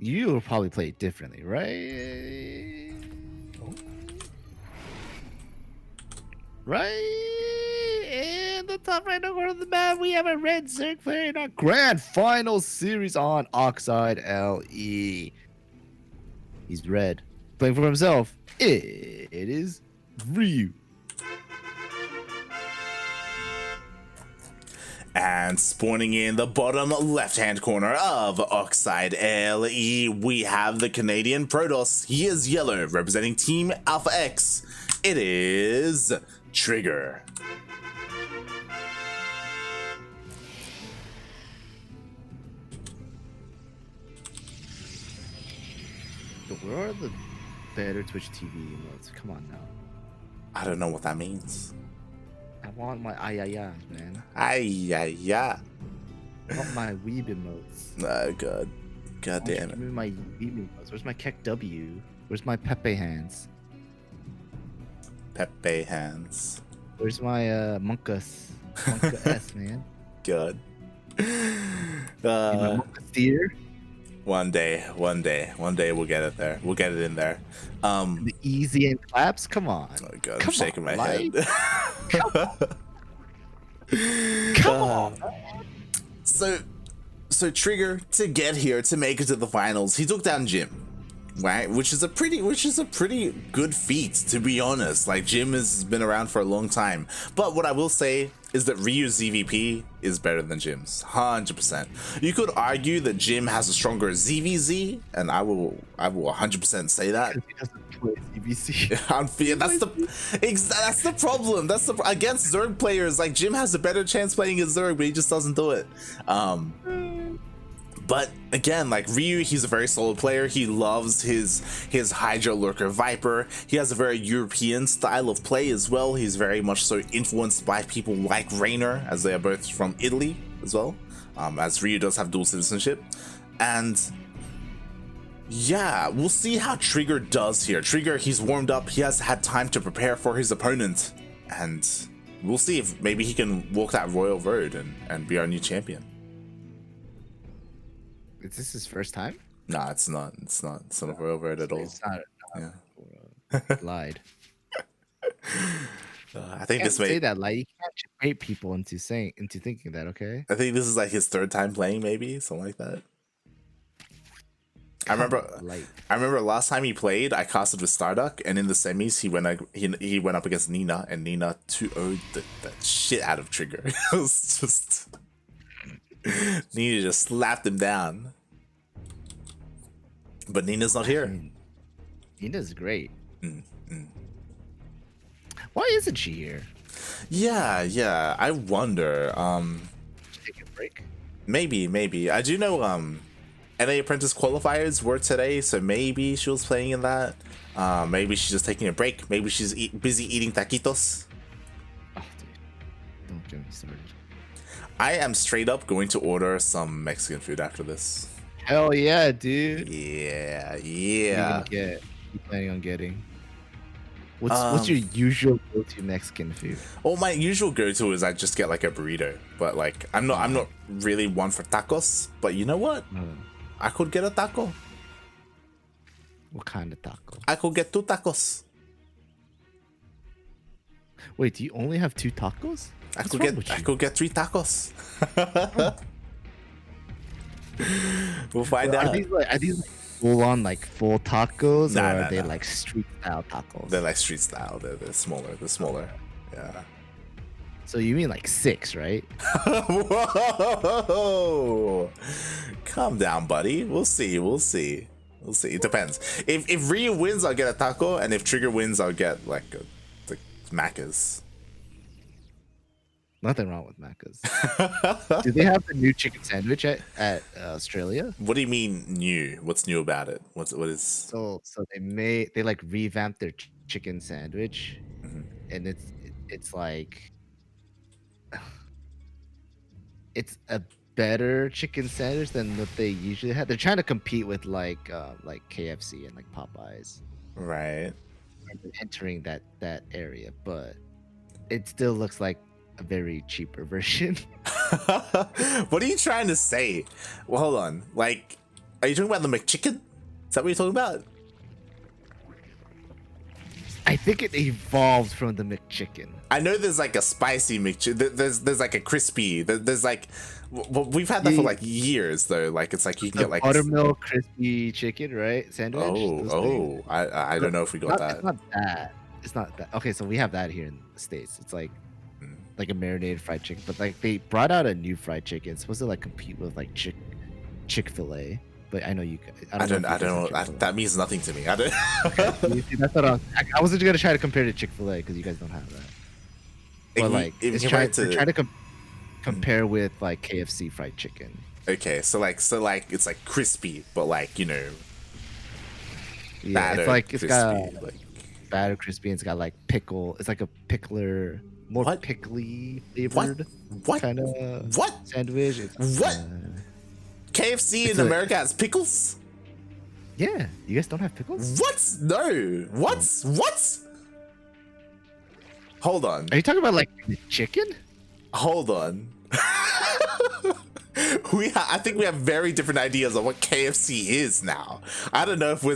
You will probably play it differently, right? Right in the top right corner of the map, we have a red Zerg player in our grand final series on Oxide LE. He's red, playing for himself. It is Ryu. And spawning in the bottom left-hand corner of Oxide LE, we have the Canadian Protoss. He is yellow, representing Team Alpha X. It is TriGGeR. Where are the better Twitch TV emotes? Come on now. I don't know what that means. I want my ayayas, man. Ayaya. I want my weeb emotes. Oh, God. God damn it. Give me my weeb emotes. Where's my Keck W? Where's my Pepe hands? Pepe hands. Where's my Monka-S, man? God. My Monka steer? One day we'll get it there. We'll get it in there. The easy and claps? Come on. Oh God, Come I'm shaking on, my head. Come on. So TriGGeR, to get here, to make it to the finals, he took down Jim, right? Which is a pretty good feat, to be honest. Like, Jim has been around for a long time. But what I will say is that Ryu's ZVP is better than Jim's, 100%. You could argue that Jim has a stronger ZVZ, and I will 100% say that. He doesn't play CBC. That's the problem. Against Zerg players, like, Jim has a better chance playing as Zerg, but he just doesn't do it. But again, like, Ryu, he's a very solid player. He loves his Hydra Lurker Viper. He has a very European style of play as well. He's very much so influenced by people like Raynor, as they are both from Italy as well, as Ryu does have dual citizenship. And yeah, we'll see how TriGGeR does here. TriGGeR, he's warmed up. He has had time to prepare for his opponent. And we'll see if maybe he can walk that royal road and be our new champion. Is this his first time? Nah, it's not. It's not a royal road at all. It's not. Yeah. Lied. I think this may say that. Like, you can't bait people into thinking that. Okay. I think this is like his third time playing, maybe something like that. I remember last time he played, I casted with Starduck, and in the semis he went up against Nina, and Nina 2-0'd the shit out of TriGGeR. It was just Nina just slapped him down. But Nina's not here. Nina's great. Why isn't she here? Yeah. I wonder. Take a break. Maybe. I do know NA Apprentice qualifiers were today, so maybe she was playing in that. Maybe she's just taking a break. Maybe she's busy eating taquitos. Oh, dude. Don't get me started. I am straight up going to order some Mexican food after this. Hell yeah, dude. Yeah. What are you planning on getting? What's your usual go-to Mexican food? Well, my usual go-to is I just get like a burrito, but like I'm not really one for tacos. But you know what? I could get a taco. What kind of taco? I could get 2 tacos. Wait, do you only have 2 tacos? I could get 3 tacos. We'll find out. Are these like full-on like full tacos, or are they nah. like street style tacos? They're like street style. They're smaller. Yeah. So you mean like 6, right? Whoa! Calm down, buddy. We'll see. It depends. If Ryu wins, I'll get a taco, and if TriGGeR wins, I'll get like the Macca's. Nothing wrong with Macca's. Do they have the new chicken sandwich at Australia? What do you mean new? What's new about it? What is? So they like revamped their chicken sandwich, and it's like it's a better chicken sandwich than what they usually have. They're trying to compete with like KFC and like Popeyes. Right. And they're entering that area, but it still looks like a very cheaper version. What are you trying to say? Well, hold on. Like, Are you talking about the McChicken? Is that what you're talking about? I think it evolved from the McChicken. I know there's like a spicy McChicken. There's like a crispy. There's like, well, we've had that for like years though. Like it's like you can get like buttermilk crispy chicken, right? Sandwich. I don't know if we got that. It's not that. It's not that. Okay, so we have that here in the States. It's like a marinated fried chicken, but like they brought out a new fried chicken. It's supposed to like compete with like Chick-fil-A. But I know you. I don't know. That means nothing to me. I don't. See, that's what I wasn't gonna try to compare to Chick-fil-A because you guys don't have that. But like, it's try to compare with like KFC fried chicken. Okay, so it's like crispy, but like yeah, it's like crispy, got like batter crispy. And it's got like pickle. It's like a pickler, more pickly flavored kind of sandwich. KFC in America has pickles? Yeah, you guys don't have pickles? What? No. What? Hold on. Are you talking about like the chicken? Hold on. I think we have very different ideas of what KFC is now. I don't know if we're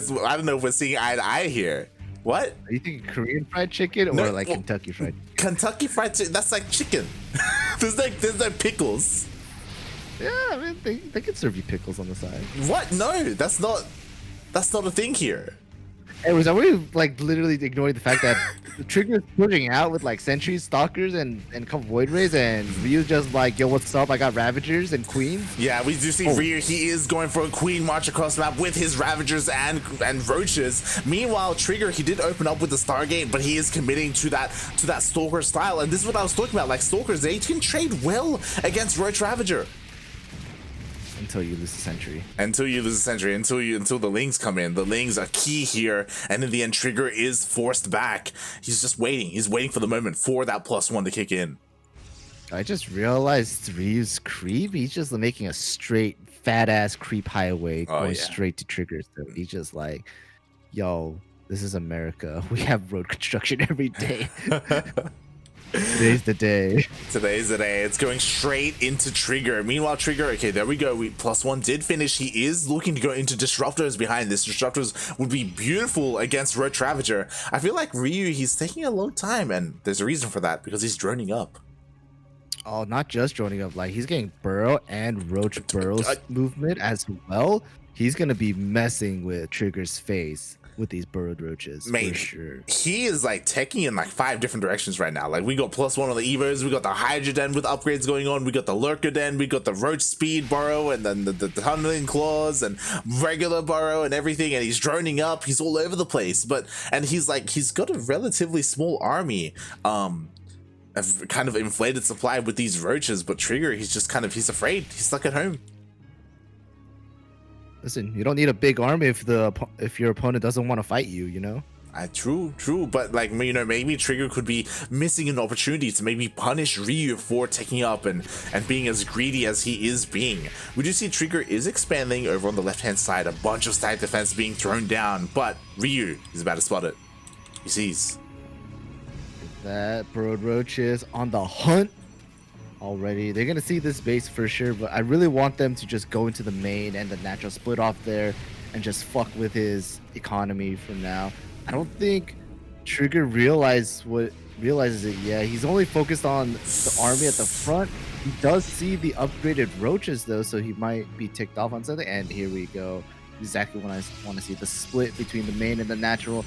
seeing eye to eye here. What? Are you thinking Korean fried chicken or like Kentucky fried chicken? Kentucky fried chicken? That's like chicken. there's no pickles. Yeah, I mean they can serve you pickles on the side. What? No, that's not a thing here. Anyways, are we like literally ignoring the fact that TriGGeR is pushing out with like sentries, stalkers, and a couple void rays, and Ryu's just like, yo, what's up? I got ravagers and queens. Yeah, we do see Ryu. He is going for a queen march across the map with his ravagers and roaches. Meanwhile, TriGGeR, he did open up with the Stargate, but he is committing to that stalker style, and this is what I was talking about. Like stalkers, they can trade well against roach ravager. Until you lose the sentry. Until the Lings come in. The Lings are key here, and in the end, TriGGeR is forced back. He's just waiting. He's waiting for the moment for that +1 to kick in. I just realized Ryu's creep. He's just making a straight fat ass creep highway going straight to TriGGeR. So he's just like, yo, this is America. We have road construction every day. Today's the day. Today's the day. It's going straight into TriGGeR. Meanwhile, TriGGeR, okay, there we go. +1 did finish. He is looking to go into Disruptors behind this. Disruptors would be beautiful against Roach Ravager. I feel like Ryu, he's taking a long time, and there's a reason for that, because he's droning up. Oh, not just droning up. Like, he's getting Burrow and Roach Burrow's movement as well. He's going to be messing with TriGGeR's face with these burrowed roaches, for sure. He is like taking in like 5 different directions right now. Like we got +1 on the Evos, we got the Hydra Den with upgrades going on, we got the Lurker Den, we got the Roach Speed burrow, and then the Tunneling Claws and regular burrow and everything, and he's droning up. He's all over the place, and he's got a relatively small army. A kind of inflated supply with these roaches, but TriGGeR, he's afraid. He's stuck at home. Listen, you don't need a big army if your opponent doesn't want to fight you, you know? True, but like, you know, maybe TriGGeR could be missing an opportunity to maybe punish Ryu for taking up and being as greedy as he is being. We do see TriGGeR is expanding over on the left-hand side, a bunch of static defense being thrown down, but Ryu is about to spot it. He sees. That burrowed roach is on the hunt already. They're gonna see this base for sure, but I really want them to just go into the main and the natural split off there and just fuck with his economy for now. I don't think TriGGeR realizes it yet. He's only focused on the army at the front. He does see the upgraded roaches though, so he might be ticked off on something. And here we go. Exactly what I want to see. The split between the main and the natural.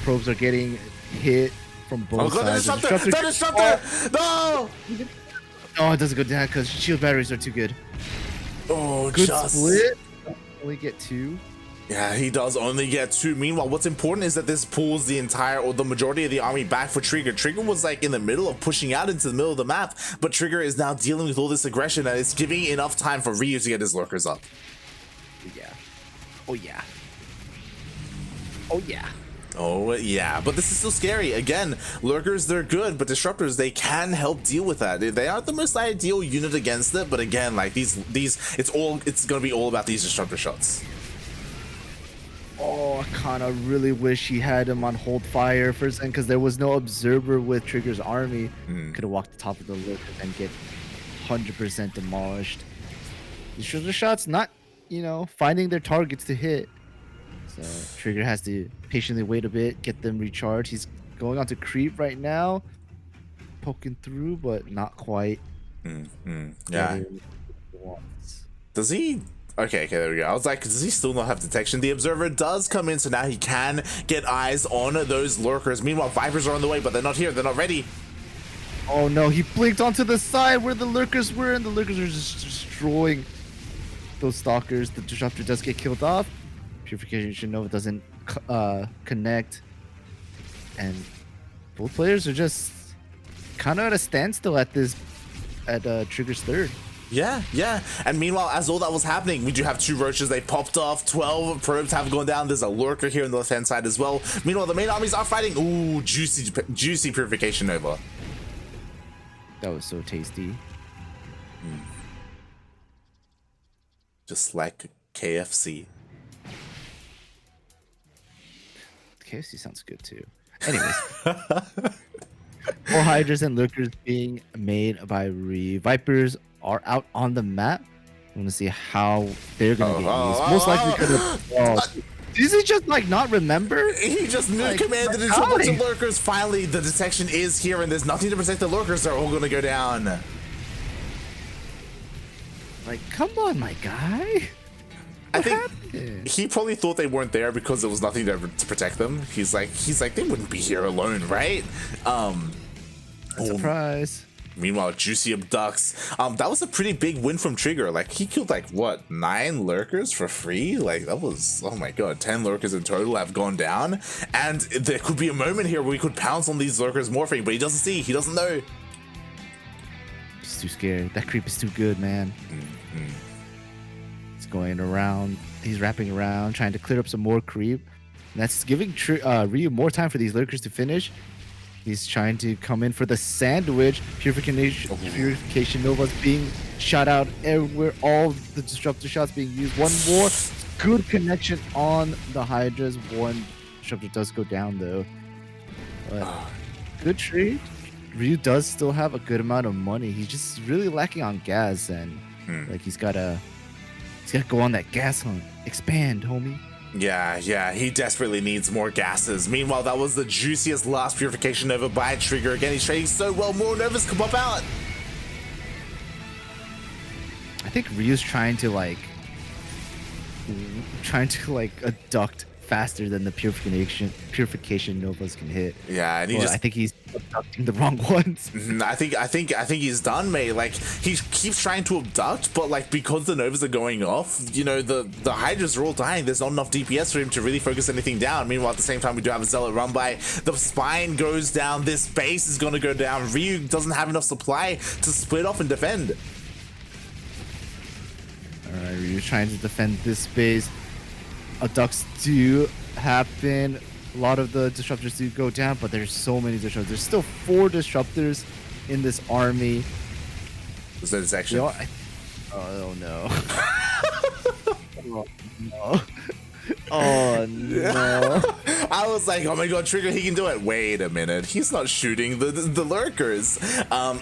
Probes are getting hit from both sides. The disruptor! No! Oh, it doesn't go down because shield batteries are too good. Oh, good split. Only get 2. Yeah, he does only get 2. Meanwhile, what's important is that this pulls the majority of the army back for TriGGeR. TriGGeR was like in the middle of pushing out into the middle of the map, but TriGGeR is now dealing with all this aggression, and it's giving enough time for Ryu to get his lurkers up. Yeah. Oh yeah. Oh yeah. Oh yeah, but this is still scary. Again, lurkers, they're good, but disruptors, they can help deal with that. They aren't the most ideal unit against it, but again, like these it's gonna be all about these disruptor shots. Oh, I kind of really wish he had him on hold fire for a second, because there was no observer with TriGGeR's army. Could have walked the top of the lurker and get 100% demolished. Disruptor shots, not finding their targets to hit. So TriGGeR has to patiently wait a bit, get them recharged. He's going on to creep right now, poking through, but not quite. Yeah. Does he? Okay, there we go. I was like, does he still not have detection? The observer does come in, so now he can get eyes on those lurkers. Meanwhile, Vipers are on the way, but they're not here. They're not ready. Oh no, he blinked onto the side where the lurkers were, and the lurkers are just destroying those stalkers. The disruptor does get killed off. Purification Nova doesn't connect, and both players are just kind of at a standstill at TriGGeR's third. Yeah. And meanwhile, as all that was happening, we do have 2 roaches. They popped off. 12 probes have gone down. There's a lurker here on the left-hand side as well. Meanwhile, the main armies are fighting. Ooh, juicy Purification Nova. That was so tasty. Just like KFC. KFC sounds good too. Anyways. More Hydras and Lurkers being made by Vipers are out on the map. I want to see how they're going to be used. Most likely going to... Does he just not remember? He just commanded into a bunch of lurkers. Finally, the detection is here, and there's nothing to protect the lurkers. They're all going to go down. Come on, my guy. I think he probably thought they weren't there because there was nothing to protect them. He's like, they wouldn't be here alone, right? Surprise. Meanwhile, Juicy abducts. That was a pretty big win from TriGGeR. He killed 9 lurkers for free? That was, oh my god, 10 lurkers in total have gone down. And there could be a moment here where we could pounce on these lurkers morphing, but he doesn't see, he doesn't know. He's too scared. That creep is too good, man. He's going around, he's wrapping around, trying to clear up some more creep. And that's giving Ryu more time for these lurkers to finish. He's trying to come in for the sandwich. Purification Nova's being shot out everywhere. All the disruptor shots being used. One more good connection on the Hydras. One disruptor does go down though. But good trade. Ryu does still have a good amount of money. He's just really lacking on gas, and he's gotta go on that gas hunt. Expand, homie. Yeah, he desperately needs more gases. Meanwhile, that was the juiciest last Purification Nova by TriGGeR. Again, he's trading so well, more Novas can pop out. I think Ryu's trying to abduct faster than the Purification Novas can hit. Yeah, and I think he's abducting the wrong ones. I think he's done, mate. He keeps trying to abduct, but because the Novas are going off, the Hydras are all dying. There's not enough DPS for him to really focus anything down. Meanwhile, at the same time, we do have a Zealot run by. The spine goes down. This base is gonna go down. Ryu doesn't have enough supply to split off and defend. Alright, Ryu's trying to defend this base. Abducts do happen. A lot of the disruptors do go down, but there's so many disruptors. There's still 4 disruptors in this army. Was that his action? Oh no. Oh no. Oh no. I was like, oh my god, TriGGeR, he can do it. Wait a minute, he's not shooting the lurkers.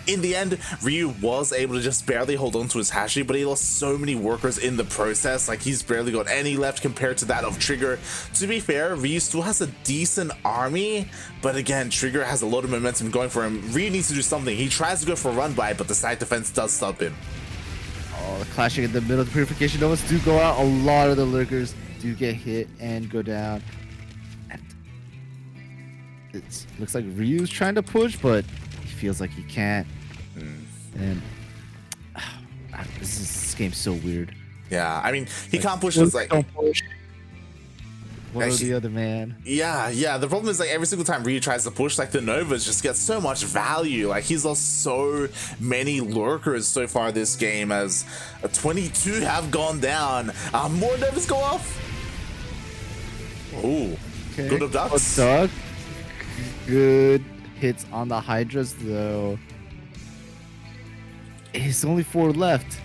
In the end, Ryu was able to just barely hold on to his Hashi, but he lost so many workers in the process. He's barely got any left compared to that of TriGGeR. To be fair, Ryu still has a decent army, but again, TriGGeR has a lot of momentum going for him. Ryu needs to do something. He tries to go for a run by, but the side defense does stop him. Oh, the clashing in the middle of the Purification Novas do go out. A lot of the lurkers do get hit and go down. And it looks like Ryu's trying to push, but he feels like he can't. And this game's so weird. Yeah, I mean, he can't push. It's don't push. One or the other, man. Yeah. The problem is every single time Ryu tries to push, the Novas just get so much value. He's lost so many lurkers so far this game, as 22 have gone down. More Novas go off. Oh, okay. Good abducts. Good hits on the Hydras though. There's only 4 left.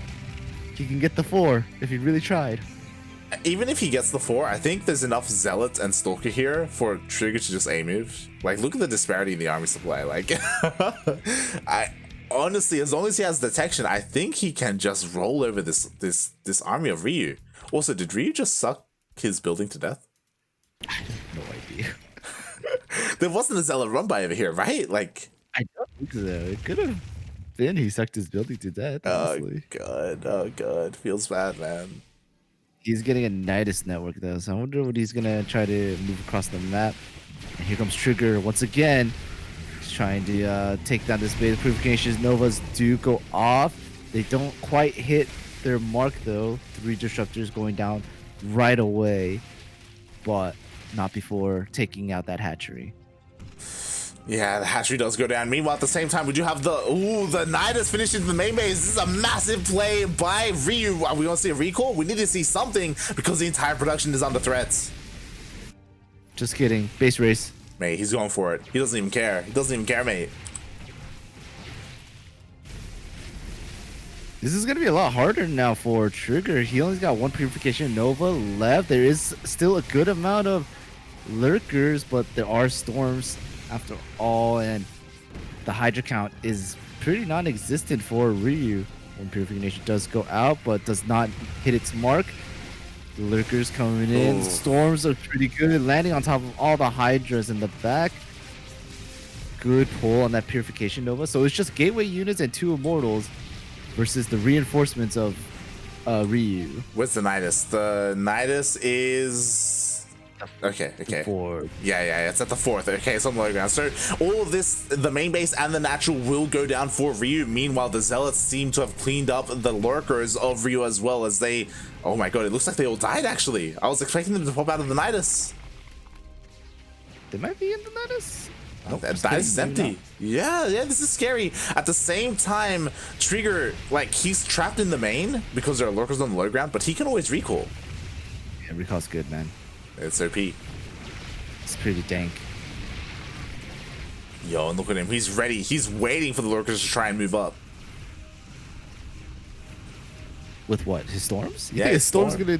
He can get the 4 if he really tried. Even if he gets the 4, I think there's enough Zealots and Stalker here for TriGGeR to just A-move. Look at the disparity in the army supply. I honestly, as long as he has detection, I think he can just roll over this army of Ryu. Also, did Ryu just suck his building to death? I have no idea. There wasn't a Zealot run by over here, right? Like, I don't think so. It could have been he sucked his building to death, honestly. Oh god, feels bad, man. He's getting a Nidus network though, so I wonder what he's gonna try to move across the map. And here comes TriGGeR once again. He's trying to take down this base. Purifications Novas do go off. They don't quite hit their mark though. 3 disruptors going down right away, but not before taking out that hatchery. Yeah, the hatchery does go down. Meanwhile, at the same time, we do have the Nidus finishing the main base. This is a massive play by Ryu. Are we gonna see a recall? We need to see something because the entire production is under threat. Just kidding. Base race. Mate, he's going for it. He doesn't even care. He doesn't even care, mate. This is going to be a lot harder now for TriGGeR. He only got 1 Purification Nova left. There is still a good amount of lurkers, but there are storms after all, and the Hydra count is pretty non-existent for Ryu. When Purification does go out, but does not hit its mark. The lurkers coming in. Storms are pretty good, landing on top of all the Hydras in the back. Good pull on that Purification Nova. So it's just gateway units and 2 immortals versus the reinforcements of Ryu. What's the Nidus? The Nidus is... Okay. Yeah, it's at the 4th. Okay, something like that. So all of this, the main base and the natural will go down for Ryu. Meanwhile, the Zealots seem to have cleaned up the lurkers of Ryu as well as they... Oh my god, it looks like they all died actually. I was expecting them to pop out of the Nidus. They might be in the Nidus. Oh, that Nidus is empty. Yeah, this is scary. At the same time, TriGGeR, like, he's trapped in the main because there are lurkers on the low ground, but he can always recall. Yeah, recall's good, man. It's OP. It's pretty dank. Yo, and look at him. He's ready. He's waiting for the lurkers to try and move up. With what? His storms? You Yeah, think his his storm's storm. gonna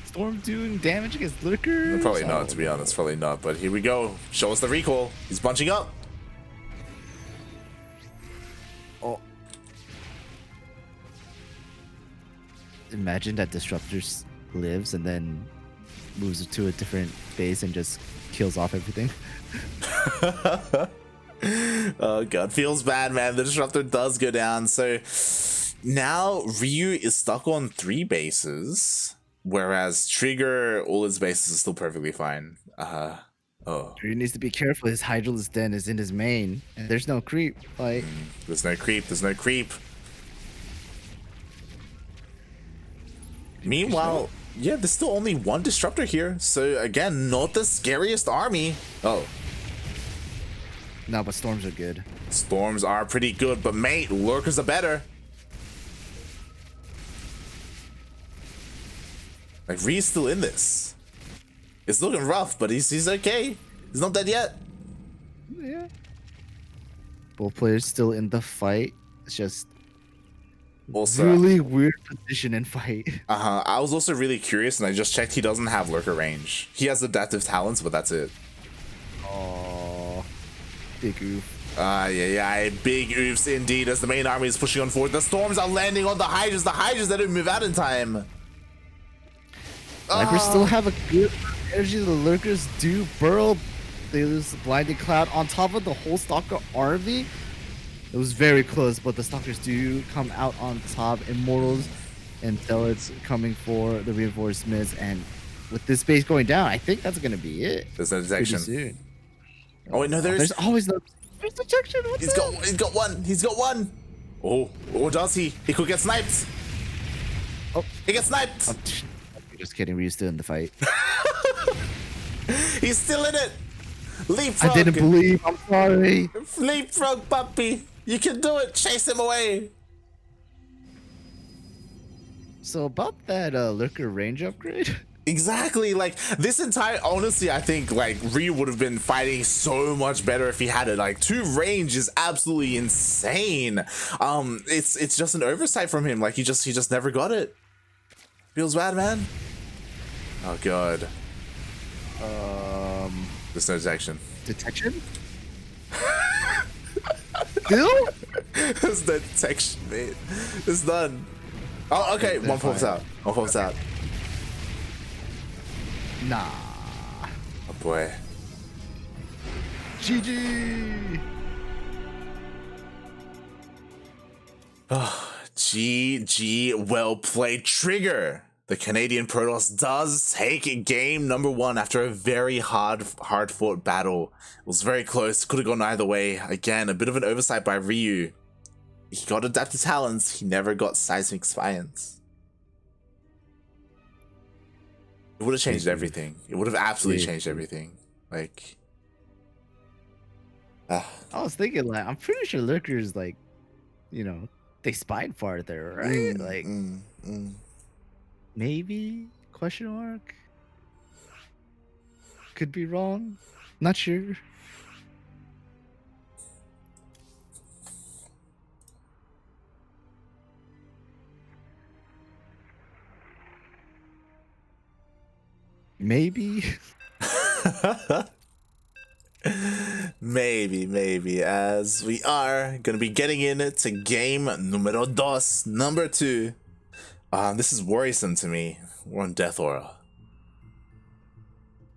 storm doing damage against lurkers? Probably not, to be honest. Probably not. But here we go. Show us the recall. He's bunching up. Oh. Imagine that Disruptor lives and then moves to a different base and just kills off everything. Oh god, feels bad, man. The Disruptor does go down. So now Ryu is stuck on 3 bases, whereas TriGGeR, all his bases are still perfectly fine. He needs to be careful. His Hydralisk Den is in his main, and there's no creep. Like, there's no creep. There's no creep. Meanwhile, yeah, there's still only 1 Disruptor here. So again, not the scariest army. Oh. No, but storms are good. Storms are pretty good, but mate, lurkers are better. Like, Ryu's still in this. It's looking rough, but he's okay. He's not dead yet. Yeah. Both players still in the fight. It's just also really weird position and fight. I was also really curious, and I just checked. He doesn't have lurker range. He has adaptive talents, but that's it. Oh, big oof. Yeah, big oofs indeed as the main army is pushing on forward. The storms are landing on the Hydras. The Hydras that don't move out in time. Vipers still have a good energy. The lurkers do burrow. They lose the blinding cloud on top of the whole Stalker army. It was very close, but the Stalkers do come out on top. Immortals and Zealots coming for the reinforcements, and with this base going down, I think that's gonna be it. There's no detection. Soon. Oh wait, no, there's always no. There's detection. He's got one. He's got one. Oh, or does he? He could get sniped. Oh, he gets sniped. Just kidding. Ryu's still in the fight. He's still in it. Leapfrog. I didn't believe. I'm sorry. Leapfrog, puppy. You can do it. Chase him away. So about that lurker range upgrade. Exactly. Like, this entire, honestly, I think like Ryu would have been fighting so much better if he had it. Like, 2 range is absolutely insane. It's just an oversight from him. Like, he just never got it. Feels bad, man. Oh god. There's no detection. Detection? Still? There's no detection, mate. It's done. Oh, okay. One pops out. One pops out. Nah. Oh boy. GG. GG, well played, TriGGeR. The Canadian Protoss does take game number 1 after a very hard-fought battle. It was very close, could have gone either way. Again, a bit of an oversight by Ryu. He got adaptive talents, he never got seismic science. It would have changed everything. It would have absolutely changed everything. Like, I was thinking, like, I'm pretty sure Lurkers, like, you know, they spied farther, right? Maybe? Question mark? Could be wrong. Not sure. Maybe. maybe, as we are gonna be getting into game numero dos, number 2. This is worrisome to me. We're on Death Aura.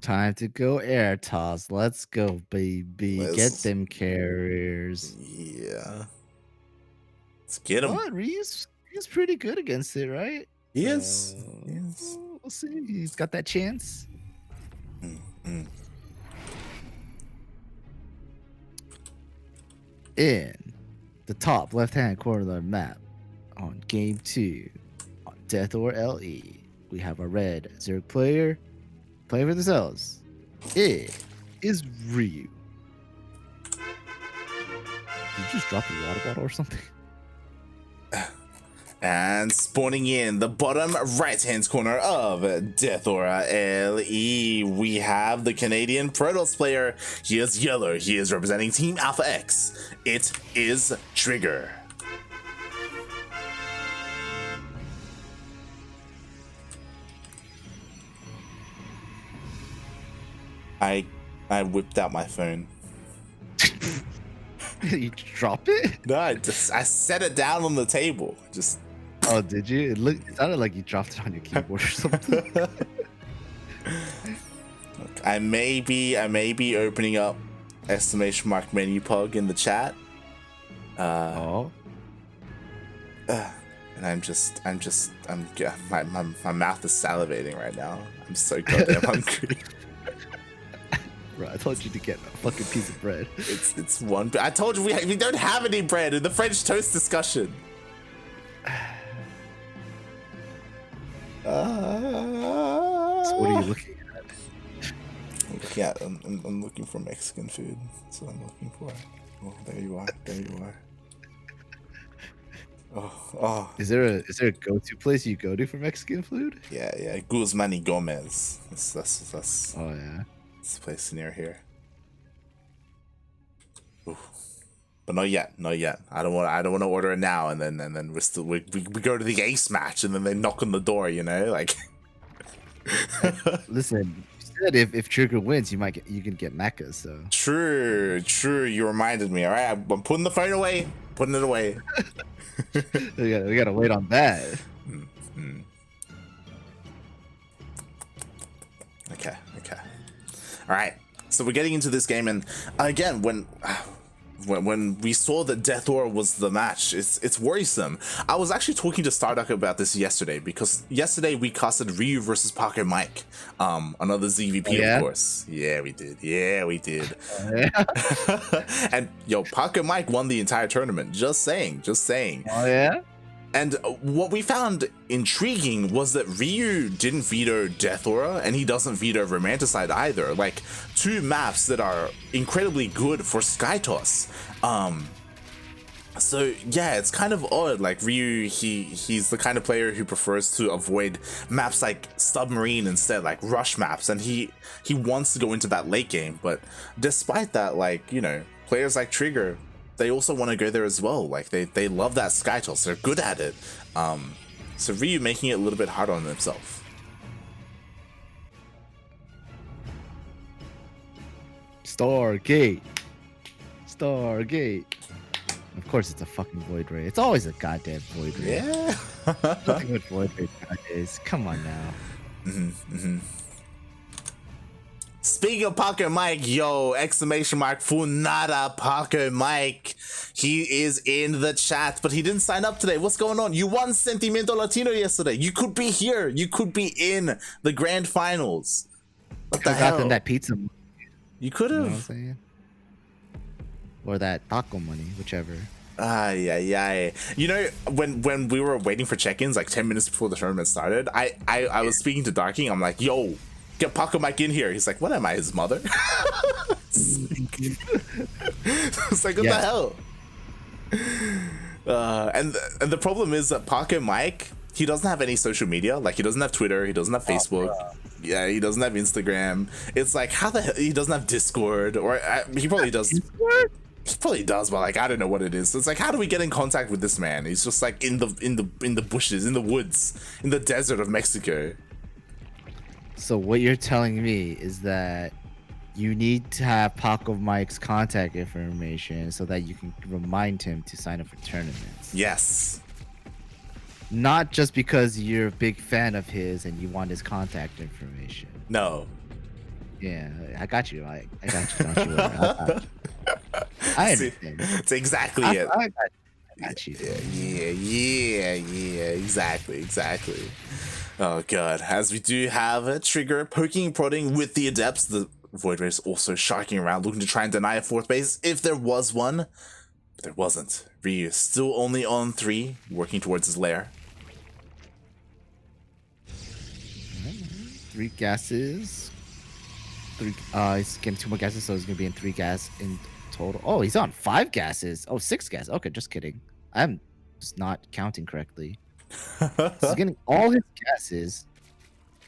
Time to go air toss. Let's go, baby. Get them carriers. Yeah. Let's get him. But Ryu's pretty good against it, right? He is. We'll see. He's got that chance. In the top left-hand corner of the map on game 2 on Death or LE, we have a red Zerg player playing for themselves. It is Ryu. Did you just drop your water bottle or something? And spawning in the bottom right-hand corner of Death Aura LE, we have the Canadian Protoss player. He is yellow. He is representing Team Alpha X. It is TriGGeR. I whipped out my phone. You drop it? No, I set it down on the table. Just. Oh, did you? It sounded like you dropped it on your keyboard or something. Look, I may be opening up exclamation mark menu pug in the chat. And my mouth is salivating right now. I'm so goddamn hungry. Bro, I told you to get a fucking piece of bread. It's one. I told you we don't have any bread in the French toast discussion. So what are you looking at? I'm looking for Mexican food. That's what I'm looking for. Oh, there you are. Oh. Is there a go-to place you go to for Mexican food? Yeah. Guzman y Gomez. That's. Oh yeah. It's a place near here. Ooh. But not yet. I don't want to order it now, and then we go to the ace match, and then they knock on the door, you know, like. Listen, you said if TriGGeR wins, you can get mechas. So True. You reminded me. All right, I'm putting the phone away. Putting it away. we gotta wait on that. Okay. All right. So we're getting into this game, and again, when we saw that Death Aura was the match, it's worrisome. I was actually talking to Starduck about this yesterday, because yesterday we casted Ryu versus Parker Mike, another ZVP, of course. Yeah, we did. Oh, yeah? And yo, Parker Mike won the entire tournament. Just saying. Oh yeah. And what we found intriguing was that Ryu didn't veto Death Aura, and he doesn't veto Romanticide either. Like, 2 maps that are incredibly good for Skytoss. So yeah, it's kind of odd. Like, Ryu, he's the kind of player who prefers to avoid maps like Submarine instead, like rush maps, and he wants to go into that late game. But despite that, like, you know, players like TriGGeR, they also want to go there as well. Like, they love that Skytoss. They're good at it. So Ryu making it a little bit harder on himself. Stargate. Of course, it's a fucking Void Ray. It's always a goddamn Void Ray. Yeah. Nothing with Void Ray nowadays. Come on now. Speaking of Paco Mike, yo, exclamation mark, Funada Paco Mike. He is in the chat, but he didn't sign up today. What's going on? You won Sentimiento Latino yesterday. You could be here. You could be in the grand finals. What the hell? Got them that pizza. You could You know what I'm have. saying? Or that taco money, whichever. Yeah. You know, when we were waiting for check-ins, like 10 minutes before the tournament started, I was speaking to Darking. I'm like, yo, get Paco Mike in here. He's like, what am I, his mother? It's like, what the hell? And the problem is that Paco Mike, he doesn't have any social media. Like, he doesn't have Twitter. He doesn't have Facebook. Yeah, he doesn't have Instagram. It's like, how the hell? He doesn't have Discord. Or he probably does. Discord? He probably does, but like I don't know what it is. So it's like, how do we get in contact with this man? He's just like in the bushes, in the woods, in the desert of Mexico. So what you're telling me is that you need to have Paco Mike's contact information so that you can remind him to sign up for tournaments. Yes. Not just because you're a big fan of his and you want his contact information. No. Yeah, I got you. I got you. Don't you worry. I got you. I understand. It's exactly it. I got you. Yeah. Exactly. Oh god. As we do have a TriGGeR poking and prodding with the adepts, the Void Rays also sharking around, looking to try and deny a fourth base if there was one. But there wasn't. Ryu still only on 3, working towards his lair. 3 gases. He's getting 2 more gases, so he's gonna be in 3 gas in total. Oh, he's on 5 gases. Oh, 6 gas. Okay, just kidding. I'm just not counting correctly. He's getting all his gases.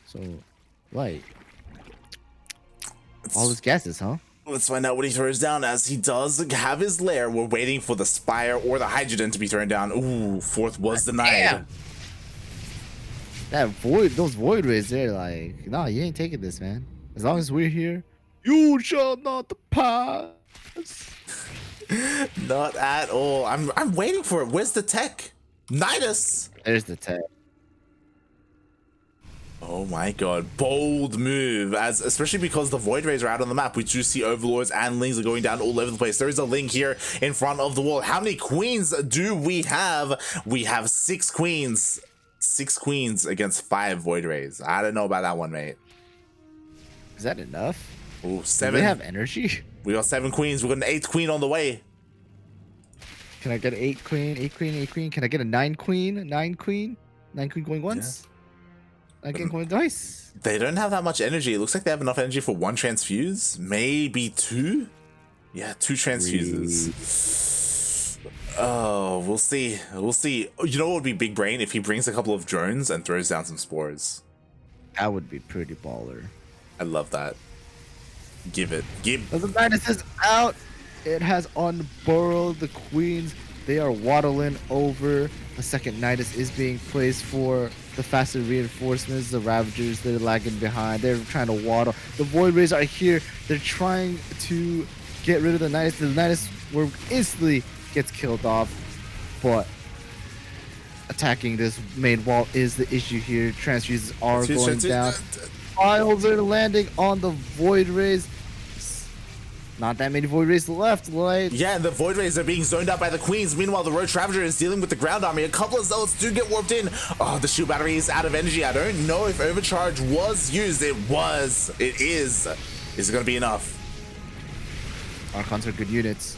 So, like, all his gases, huh? Let's find out what he throws down, as he does have his lair. We're waiting for the Spire or the Hydrogen to be thrown down. Ooh, 4th was denied. Damn. Those Void Rays, they're like, nah, you ain't taking this, man. As long as we're here, you shall not pass. Not at all. I'm waiting for it. Where's the tech? Nidus. There's the tech. Oh my god, bold move, as especially because the Void Rays are out on the map. We do see Overlords and Lings are going down all over the place. There is a Ling here in front of the wall. How many queens do we have? We have 6 queens. 6 queens against 5 Void Rays. I don't know about that one, mate. Is that enough? Oh, 7. Do they have energy? We got 7 queens. We got an 8th queen on the way. Can I get an 8 queen? 8 queen, 8 queen. Can I get a 9 queen? 9 queen? 9 queen going once? Yeah. 9 queen going twice? They don't have that much energy. It looks like they have enough energy for 1 transfuse. Maybe 2? Yeah, 2 transfuses. Oh, we'll see. We'll see. You know what would be big brain? If he brings a couple of drones and throws down some spores. That would be pretty baller. I love that. Give it. Give. The Nidus is out. It has unburrowed the queens. They are waddling over. The second Nidus is being placed for the faster reinforcements. The Ravagers, they're lagging behind. They're trying to waddle. The Void Rays are here. They're trying to get rid of the Nidus. The Nidus instantly gets killed off. But attacking this main wall is the issue here. Transfuses are going down. Files are landing on the Void Rays. Not that many Void Rays left, like. Yeah, the Void Rays are being zoned out by the Queens. Meanwhile, the Roach Ravager is dealing with the ground army. A couple of Zealots do get warped in. Oh, the shield battery is out of energy. I don't know if Overcharge was used. It was. It is. Is it going to be enough? Archons are good units.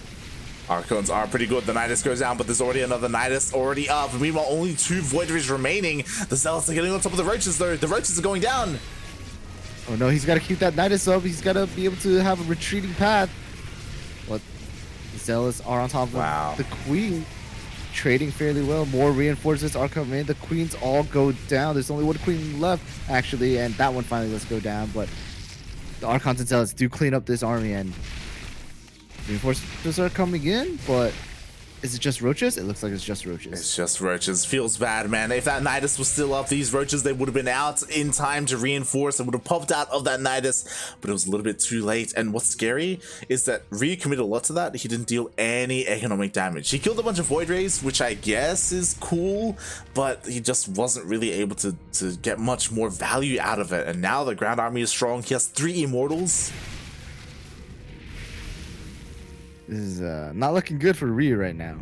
Archons are pretty good. The Nidus goes down, but there's already another Nidus already up. Meanwhile, only 2 Void Rays remaining. The Zealots are getting on top of the Roaches, though. The Roaches are going down. Oh no, he's got to keep that Nidus up. He's got to be able to have a retreating path. But the Zealots are on top of the Queen, trading fairly well. More reinforcements are coming in. The Queens all go down. There's only 1 Queen left, actually, and that one finally does go down. But the Archons and Zealots do clean up this army, and reinforcements are coming in, but Is it just roaches? It looks like it's just roaches. It's just roaches. Feels bad, man. If that Nidus was still up, these roaches, they would have been out in time to reinforce. It would have popped out of that Nidus, but it was a little bit too late. And what's scary is that Ryu committed a lot to that. He didn't deal any economic damage. He killed a bunch of Void Rays, which I guess is cool, but he just wasn't really able to get much more value out of it. And now the ground army is strong. He has 3 Immortals. This is not looking good for Ryu right now.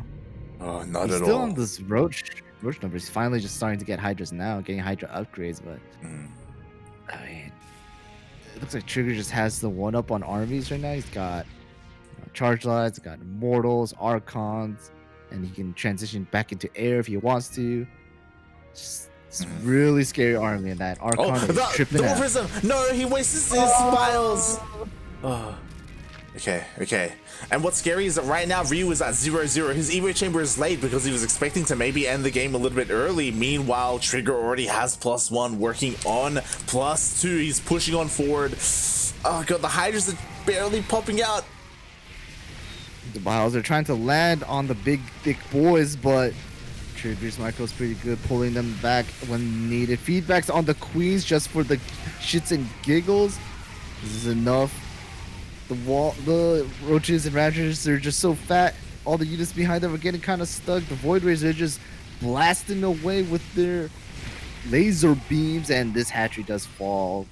Oh, not He's at still all. on this roach number. He's finally just starting to get Hydras now, getting Hydra upgrades, but I mean, it looks like TriGGeR just has the one up on armies right now. He's got charge lights, got Immortals, Archons, and he can transition back into air if he wants to. It's really scary army, and that Archon is tripping the out. Prism! No, he wastes his files! Oh. Okay. And what's scary is that right now Ryu is at 0-0. His Evo Chamber is late because he was expecting to maybe end the game a little bit early. Meanwhile, TriGGeR already has +1, working on +2. He's pushing on forward. Oh god, the Hydras are barely popping out. The Biles are trying to land on the big, thick boys, but TriGGeR's micro is pretty good, pulling them back when needed. Feedbacks on the Queens just for the shits and giggles. This is enough. The roaches and Ravagers, they're just so fat. All the units behind them are getting kind of stuck. The Void Rays are just blasting away with their laser beams, and this hatchery does fall.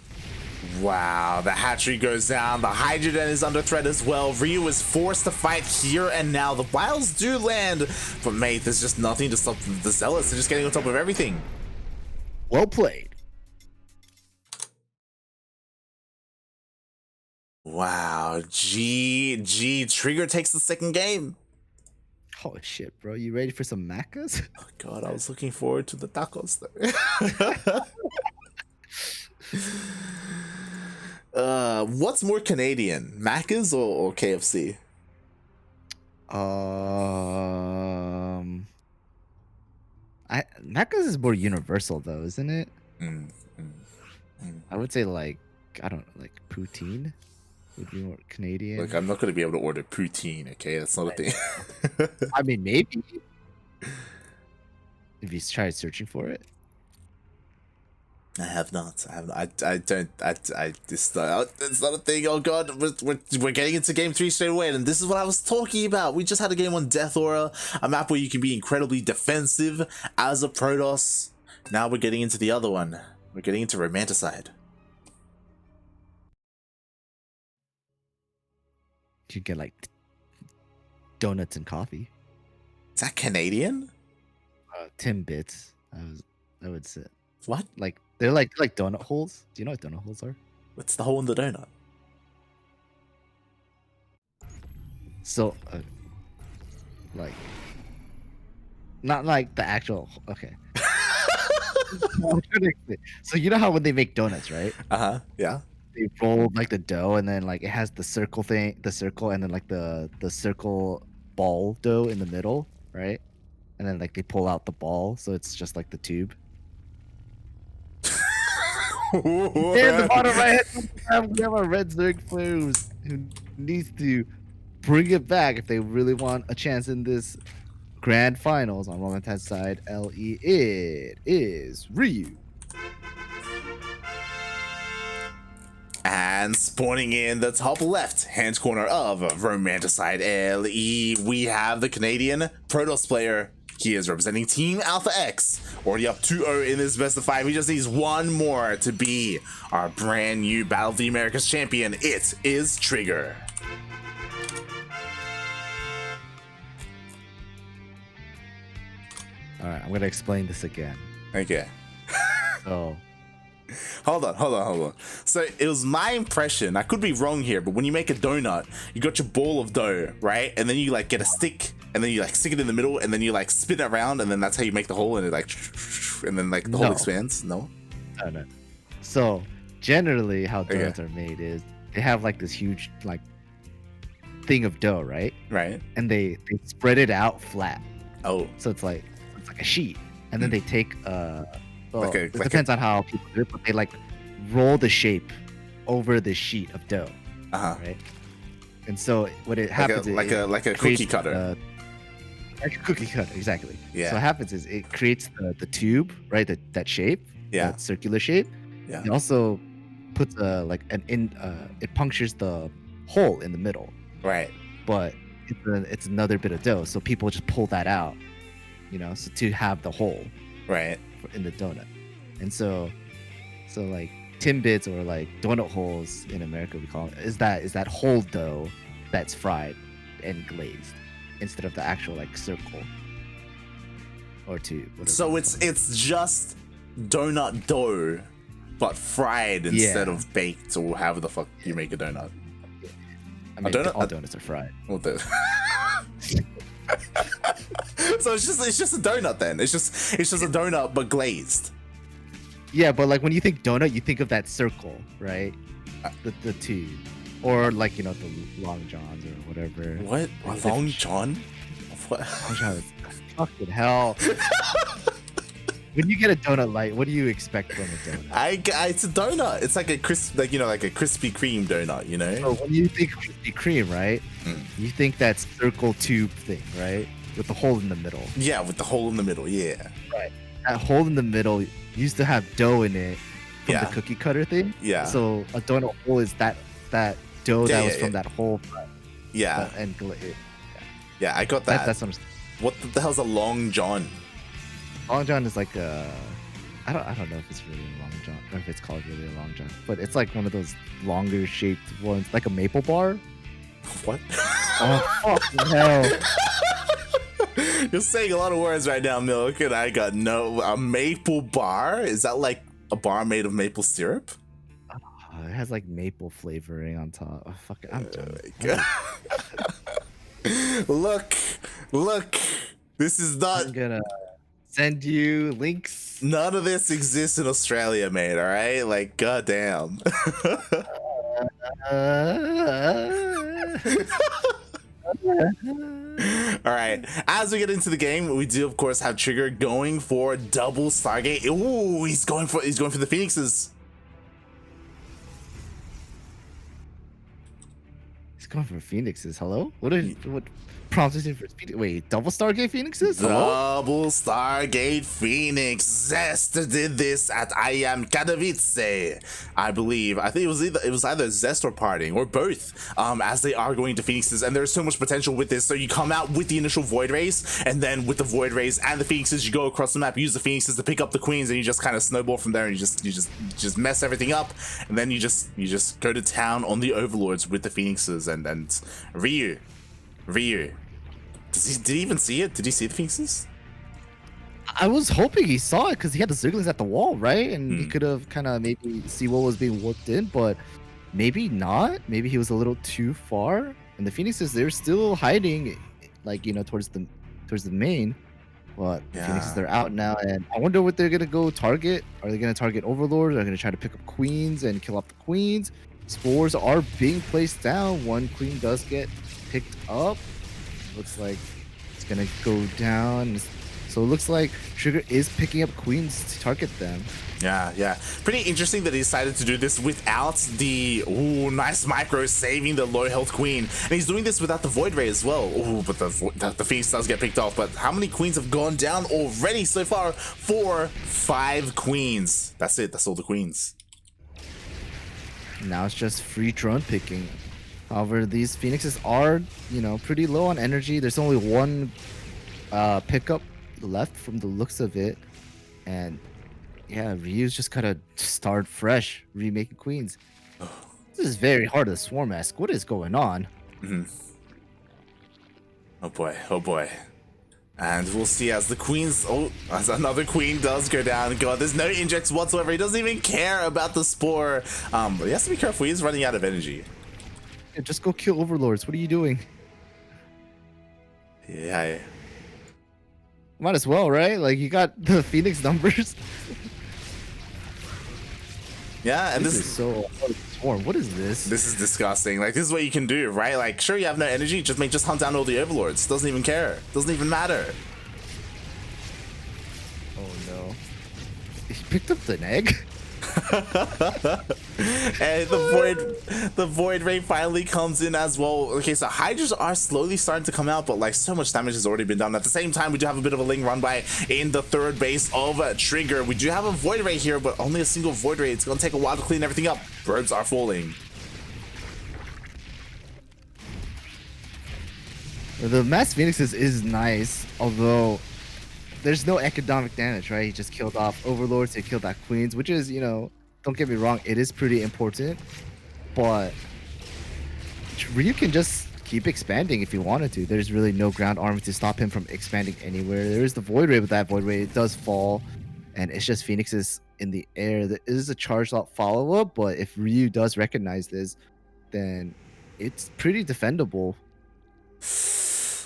Wow, the hatchery goes down. The Hydra is under threat as well. Ryu is forced to fight here and now. The Wiles do land, but mate, there's just nothing to stop the Zealots. They're just getting on top of everything. Well played. Wow, GG. TriGGeR takes the second game. Oh shit, bro. You ready for some macas? Oh god, I was looking forward to the tacos though. What's more Canadian, Macca's or KFC? Macas is more universal though, isn't it? I would say like, I don't know, like poutine would be more Canadian. Look, I'm not going to be able to order poutine, okay? That's not a thing. I mean, maybe if you try searching for it. I have not. I don't. It's not a thing. Oh god, we're getting into game 3 straight away, and this is what I was talking about. We just had a game on Death Aura, a map where you can be incredibly defensive as a Protoss. Now we're getting into the other one. We're getting into Romanticide. You get like donuts and coffee. Is that Canadian? Timbits. I would say. What? Like they're like donut holes. Do you know what donut holes are? What's the hole in the donut? So, like, not like the actual. Okay. So you know how when they make donuts, right? Yeah. They roll like the dough, and then like it has the circle thing, the circle, and then like the circle ball dough in the middle, right? And then like they pull out the ball, so it's just like the tube. And the bottom right hand, we have a red Zerg player who needs to bring it back if they really want a chance in this grand finals. On Romanticide LE, it is Ryu. And spawning in the top left hand corner of Romanticide LE, we have the Canadian Protoss player. He is representing Team Alpha X. Already up 2-0 in this best of 5. He just needs one more to be our brand new Battle of the Americas champion. It is TriGGeR. Alright, I'm going to explain this again. Okay. So, Hold on. So it was my impression, I could be wrong here, but when you make a donut, you got your ball of dough, right? And then you like get a stick, and then you like stick it in the middle, and then you like spin it around, and then that's how you make the hole, and it like, and then like the hole expands. No? No. So generally how donuts are made is they have like this huge like thing of dough, right? Right. And they spread it out flat. Oh. So it's like a sheet. And then they take it like depends on how people do it, but they like roll the shape over the sheet of dough. Right? And so what it happens like a cookie cutter. Like a cookie cutter, exactly. Yeah. So what happens is it creates the tube, right? That shape, Yeah. that circular shape. Yeah. It also puts like it punctures the hole in the middle, Right. but it's another bit of dough. So people just pull that out, so to have the hole Right. in the donut. And so like Timbits or like donut holes in America we call it is that whole dough that's fried and glazed instead of the actual like circle or tube. So it's just donut dough, but fried instead of baked or however the fuck you make a donut. I mean, all donuts are fried. Well, so it's just a donut then. It's just a donut but glazed. Yeah, but like when you think donut, you think of that circle, right? The tube, or like the long johns or whatever. What? A long john? What? Long john is fucking hell. When you get a donut light, what do you expect from a donut? It's a donut. It's like a like a Krispy Kreme donut, So when you think Krispy Kreme, right? You think that circle tube thing, right? With the hole in the middle. Yeah, with the hole in the middle. Yeah. Right. That hole in the middle used to have dough in it from the cookie cutter thing. Yeah. So a donut hole is that dough that was from that hole. Yeah. Yeah, I got that. That's what the hell's a long john? Long john is like I don't know if it's really a long john or if it's called really a long john, but it's like one of those longer shaped ones, like a maple bar. What? Oh fucking hell! You're saying a lot of words right now, Milk, and I got a maple bar. Is that like a bar made of maple syrup? It has like maple flavoring on top. Oh, fuck it, I'm done. Look. This is not. I'm gonna send you links. None of this exists in Australia, mate. All right, like goddamn. All right, as we get into the game, we do of course have TriGGeR going for double Stargate. Ooh, he's going for the Phoenixes. He's going for Phoenixes. Hello? What prompted him for Phoenix? Wait, double Stargate Phoenixes? Hello? Double Stargate Phoenix. Zest did this at I Am Katowice, I believe. I think it was either Zest or Parting or both. As they are going to Phoenixes, and there's so much potential with this. So you come out with the initial Void Rays, and then with the Void Rays and the Phoenixes, you go across the map, use the Phoenixes to pick up the Queens, and you just kind of snowball from there, and you just mess everything up, and then you just go to town on the Overlords with the Phoenixes and Ryu. Did he even see it? Did he see the Phoenixes? I was hoping he saw it because he had the Zerglings at the wall, right? And he could have kind of maybe see what was being worked in, but maybe not. Maybe he was a little too far. And the Phoenixes, they're still hiding, like towards the main. But the Phoenixes, they're out now, and I wonder what they're gonna go target. Are they gonna target Overlords? Are they gonna try to pick up Queens and kill off the Queens? Spores are being placed down. One Queen does get picked up. Looks like it's gonna go down. So it looks like TriGGeR is picking up Queens to target them. Yeah. Pretty interesting that he decided to do this without the nice micro saving the low health Queen, and he's doing this without the Void Ray as well. But the Phoenix does get picked off. But how many Queens have gone down already so far? 5 Queens. That's it. That's all the Queens. Now it's just free drone picking. However, these Phoenixes are, pretty low on energy. There's only one pickup left from the looks of it. And yeah, Ryu's just gotta start fresh, remaking Queens. This is very hard to Swarm-esque. What is going on? Oh boy. And we'll see as the Queens, as another Queen does go down. God, there's no injects whatsoever. He doesn't even care about the Spore. But he has to be careful. He's running out of energy. Yeah, just go kill Overlords. What are you doing? Yeah. Might as well, right? Like, you got the Phoenix numbers. Yeah, and this is so Swarm. What is this? This is disgusting. Like, this is what you can do, right? Like, sure, you have no energy. Just hunt down all the Overlords. Doesn't even care. Doesn't even matter. Oh no. He picked up an egg? And the void ray finally comes in as well. Okay, so Hydras are slowly starting to come out, but like so much damage has already been done. At the same time, we do have a bit of a Ling run by in the third base of TriGGeR. We do have a void ray here, but only a single void ray. It's gonna take a while to clean everything up. Birds are falling. The Mass Phoenixes is nice, although there's no economic damage, right? He just killed off Overlords, he killed that Queens, which is, you know, don't get me wrong, it is pretty important, but Ryu can just keep expanding if he wanted to. There's really no ground army to stop him from expanding anywhere. There is the Void Ray, but that Void Ray it does fall, and it's just Phoenixes in the air. There is a charged out follow-up, but if Ryu does recognize this, then it's pretty defendable.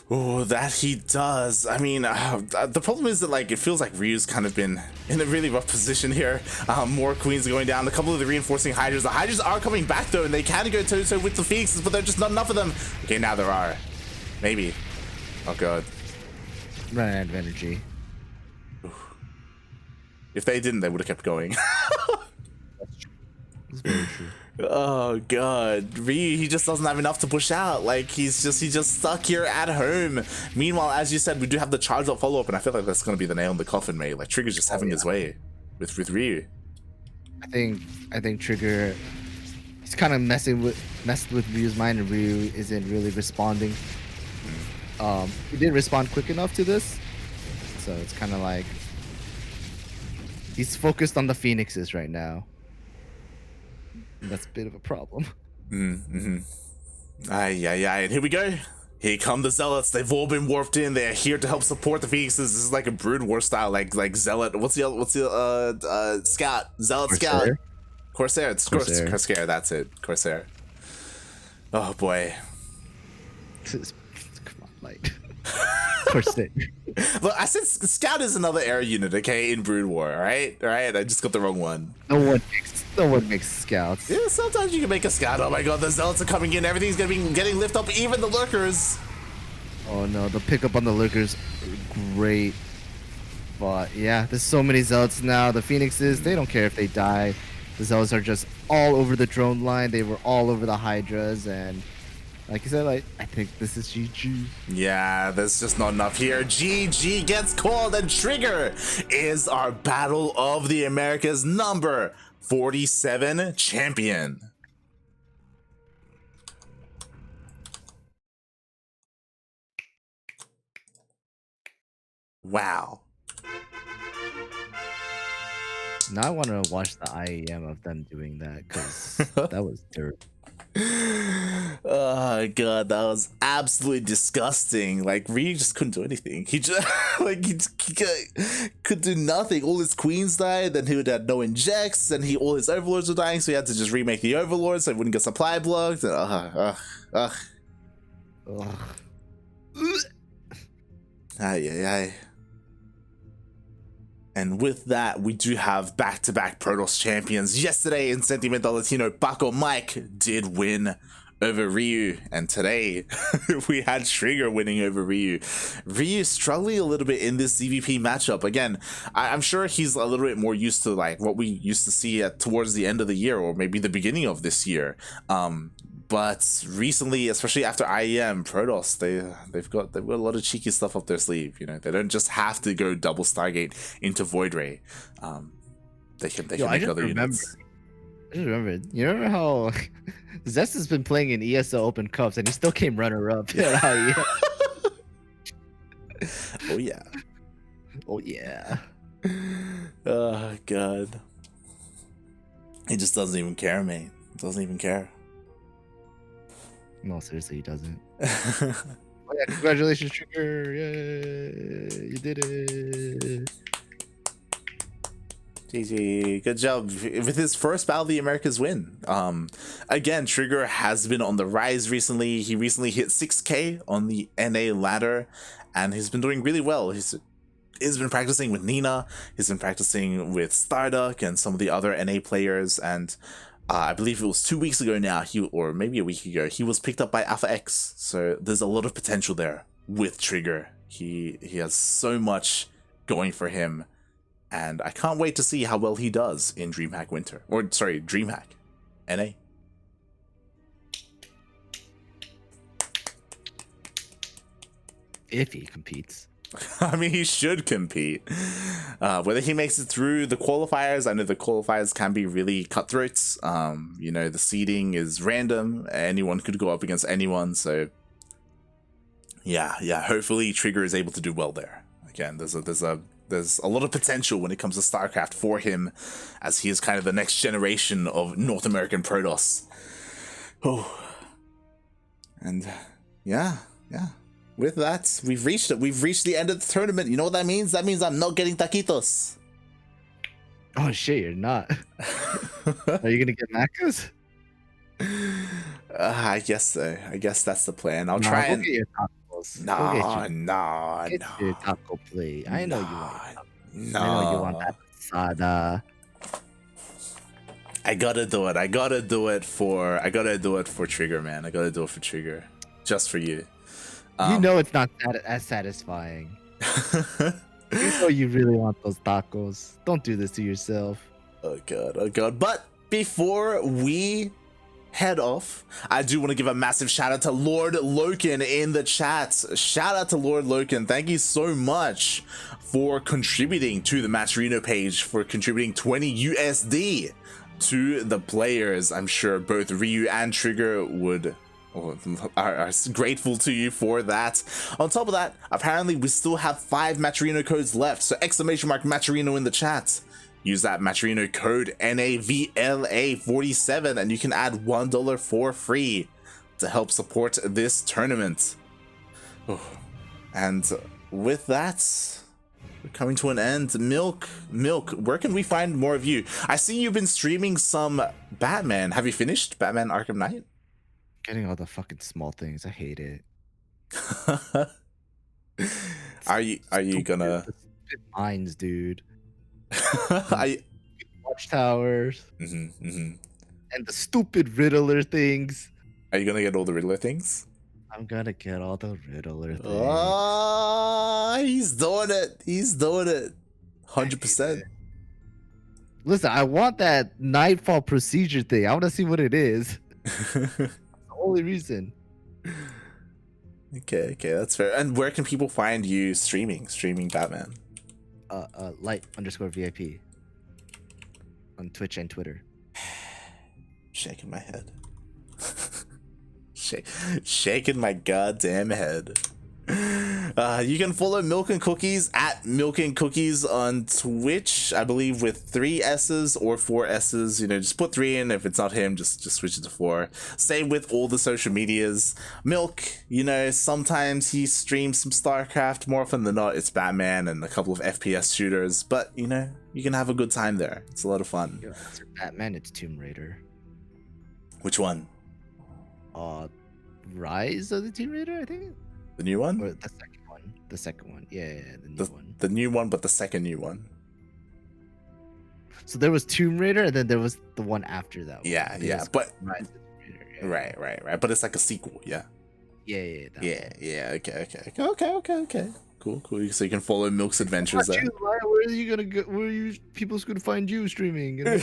Oh, that he does. I mean, the problem is that like it feels like Ryu's kind of been in a really rough position here. More Queens are going down. A couple of the reinforcing Hydras. The Hydras are coming back though, and they can go toe-to-toe with the Phoenixes, but there's just not enough of them. Okay, now there are. Maybe. Oh god. Running out of energy. If they didn't, they would have kept going. That's very true. Oh god, Ryu, he just doesn't have enough to push out. Like he's just stuck here at home. Meanwhile, as you said, we do have the charge up follow up, and I feel like that's gonna be the nail in the coffin, mate. Like TriGGeR's just having his way with Ryu. I think TriGGeR, he's kind of messed with Ryu's mind, and Ryu isn't really responding. He didn't respond quick enough to this, so it's kind of like he's focused on the Phoenixes right now. That's a bit of a problem. Aye. Here we go. Here come the Zealots. They've all been warped in. They're here to help support the Phoenixes. This is like a Brood War style, like Zealot. What's the Scout? Zealot Scout. Corsair. It's Corsair. That's it. Corsair. Oh boy. Come on, like Corsair. Look, I said Scout is another air unit, okay, in Brood War, alright? Alright, I just got the wrong one. No one makes scouts. Yeah, sometimes you can make a scout. Oh my god, the Zealots are coming in. Everything's gonna be getting lifted up, even the Lurkers. Oh no, the pickup on the Lurkers, great. But yeah, there's so many Zealots now. The Phoenixes, they don't care if they die. The Zealots are just all over the drone line. They were all over the Hydras, and like you said, like I think this is GG. Yeah, there's just not enough here. GG gets called, and TriGGeR is our Battle of the Americas number 47 champion. Wow. Now I want to watch the IEM of them doing that, because that was terrible. Oh god, that was absolutely disgusting. Like Ryu just couldn't do anything. He just like he could do nothing. All his queens died, then he would have no injects, and all his overlords were dying, so he had to just remake the overlords so he wouldn't get supply blocked. And Aye. And with that, we do have back-to-back Protoss champions. Yesterday in Sentimental Latino, Paco Mike did win over Ryu. And today, we had TriGGeR winning over Ryu. Ryu struggling a little bit in this ZVP matchup. Again, I'm sure he's a little bit more used to like what we used to see towards the end of the year, or maybe the beginning of this year. But recently, especially after IEM, Protoss, they've got a lot of cheeky stuff up their sleeve. You know, they don't just have to go double Stargate into Void Ray. They can make other units. I just remembered. You remember how Zest has been playing in ESL Open Cups and he still came runner-up at IEM. Oh yeah. Oh yeah. Oh god. He just doesn't even care, mate. Doesn't even care. No, seriously, he doesn't. Oh, yeah, congratulations, TriGGeR! Yay! You did it! GG, good job with his first Battle of the Americas win. Again, TriGGeR has been on the rise recently. He recently hit 6K on the NA ladder, and he's been doing really well. He's been practicing with Nina. He's been practicing with Starduck and some of the other NA players, and I believe it was 2 weeks ago now, or maybe a week ago, he was picked up by Alpha X. So there's a lot of potential there with TriGGeR. He has so much going for him. And I can't wait to see how well he does in DreamHack Winter. Or, sorry, DreamHack. NA. If he competes. I mean, he should compete. Whether he makes it through the qualifiers, I know the qualifiers can be really cutthroats. You know, the seeding is random. Anyone could go up against anyone. So, yeah. Hopefully, TriGGeR is able to do well there. Again, there's a lot of potential when it comes to StarCraft for him, as he is kind of the next generation of North American Protoss. Oh, and yeah. With that, we've reached it. We've reached the end of the tournament. You know what that means? That means I'm not getting taquitos. Oh shit, you're not. Are you gonna get macos? I guess so. I guess that's the plan. I'll try and get your tacos. No. Get your taco plate. I know you want. No. I know you want that sada. I gotta do it. I gotta do it for TriGGeR, man. I gotta do it for TriGGeR, just for you. You know it's not as satisfying. You know you really want those tacos. Don't do this to yourself. Oh god. But before we head off, I do want to give a massive shout out to Lord Loken in the chat. Shout out to Lord Loken. Thank you so much for contributing to the Matcherino page, for contributing 20 USD to the players. I'm sure both Ryu and TriGGeR are grateful to you for that. On top of that, apparently we still have 5 Matcherino codes left, so exclamation mark Matcherino in the chat. Use that Matcherino code NAVLA47 and you can add $1 for free to help support this tournament. Oh. And with that, we're coming to an end. Milk, where can we find more of you? I see you've been streaming some Batman. Have you finished Batman Arkham Knight? Getting all the fucking small things. I hate it. Are you gonna mines, dude? I watchtowers and the stupid Riddler things. Are you gonna get all the Riddler things? I'm gonna get all the Riddler things. Oh, he's doing it. 100%. Listen, I want that Nightfall procedure thing. I want to see what it is. The only reason. Okay, that's fair. And where can people find you streaming Batman? Light_VIP on Twitch and Twitter. Shaking my head. Shaking my goddamn head. You can follow Milkncookiesss at Milkncookiesss on Twitch, I believe, with 3 S's or 4 S's. You know, just put 3 in. If it's not him, just switch it to 4. Same with all the social medias. Milk, you know, sometimes he streams some StarCraft. More often than not, it's Batman and a couple of FPS shooters. But, you know, you can have a good time there. It's a lot of fun. Yo, for Batman, it's Tomb Raider. Which one? Rise of the Tomb Raider, I think. The new one? Or the second one. The second one. Yeah, the new one. The new one, but the second new one. So there was Tomb Raider, and then there was the one after that one. Yeah, but Rise of the Tomb Raider. Yeah. Right. But it's like a sequel, yeah. Yeah. Okay. Cool. So you can follow Milk's adventures there. Where are you gonna go? Where are you people's gonna find you streaming? You know?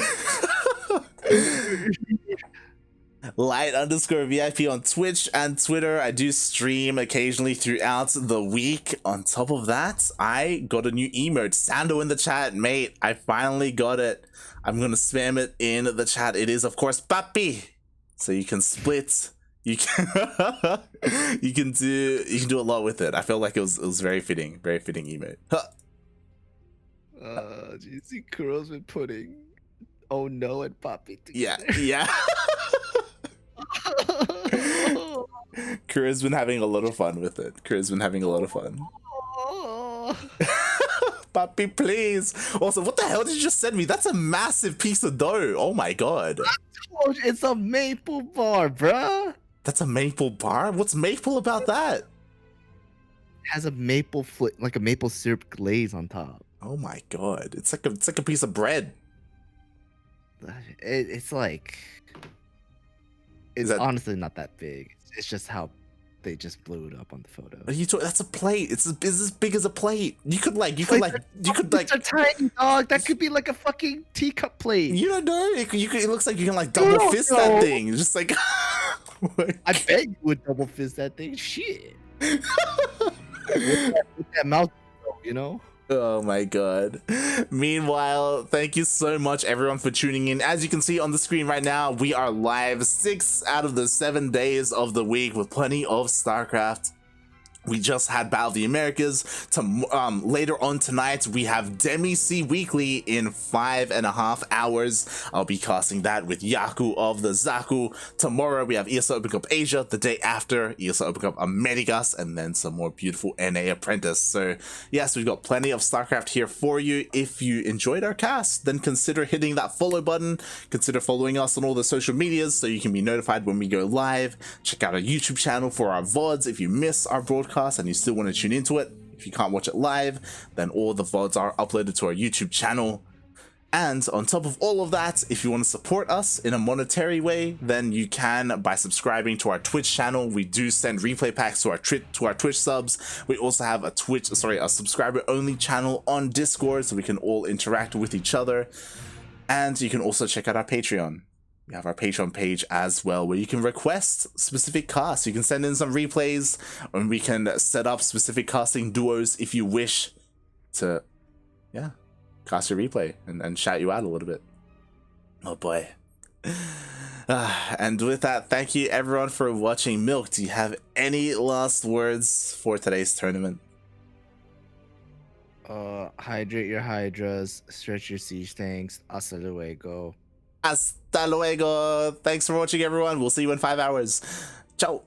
Light_VIP on Twitch and Twitter. I do stream occasionally throughout the week. On top of that, I got a new emote. Sando in the chat, mate. I finally got it. I'm gonna spam it in the chat. It is, of course, Papi. So you can split. You can you can do a lot with it. I felt like it was very fitting emote. Huh. Do you see Kuro's been putting "Oh no" and Papi together? Yeah. Kuro's been having a lot of fun with it. Papi, please. Also, what the hell did you just send me? That's a massive piece of dough. Oh my god. It's a maple bar, bruh. That's a maple bar? What's maple about that? It has a maple like a maple syrup glaze on top. Oh my god. It's like a piece of bread. It's like... It's honestly not that big. It's just how they just blew it up on the photo. That's a plate. It's as big as a plate. You could like. It's a tiny dog. That could be like a fucking teacup plate. You don't know. It looks like you can like double fist that thing. It's just like. I bet you would double fist that thing. Shit. with that mouth, you know. Oh my god. Meanwhile, thank you so much everyone for tuning in. As you can see on the screen right now, we are live 6 out of the 7 days of the week with plenty of StarCraft. We just had Battle of the Americas. Later on tonight, we have Demi C Weekly in 5.5 hours. I'll be casting that with Yaku of the Zaku. Tomorrow, we have ESL Open Cup Asia. The day after, ESL Open Cup Americas, and then some more beautiful NA Apprentice. So, yes, we've got plenty of StarCraft here for you. If you enjoyed our cast, then consider hitting that follow button. Consider following us on all the social medias so you can be notified when we go live. Check out our YouTube channel for our VODs if you miss our broadcast and you still want to tune into it. If you can't watch it live, then all the VODs are uploaded to our YouTube channel. And on top of all of that, if you want to support us in a monetary way, then you can by subscribing to our Twitch channel. We do send replay packs to our Twitch subs. We also have a subscriber only channel on Discord so we can all interact with each other. And you can also check out our Patreon. We have our Patreon page as well, where you can request specific casts. You can send in some replays, and we can set up specific casting duos if you wish to, yeah, cast your replay and shout you out a little bit. Oh boy. And with that, thank you everyone for watching. Milk, do you have any last words for today's tournament? Hydrate your hydras, stretch your siege tanks. Hasta luego. Hasta luego. Thanks for watching, everyone. We'll see you in 5 hours. Ciao.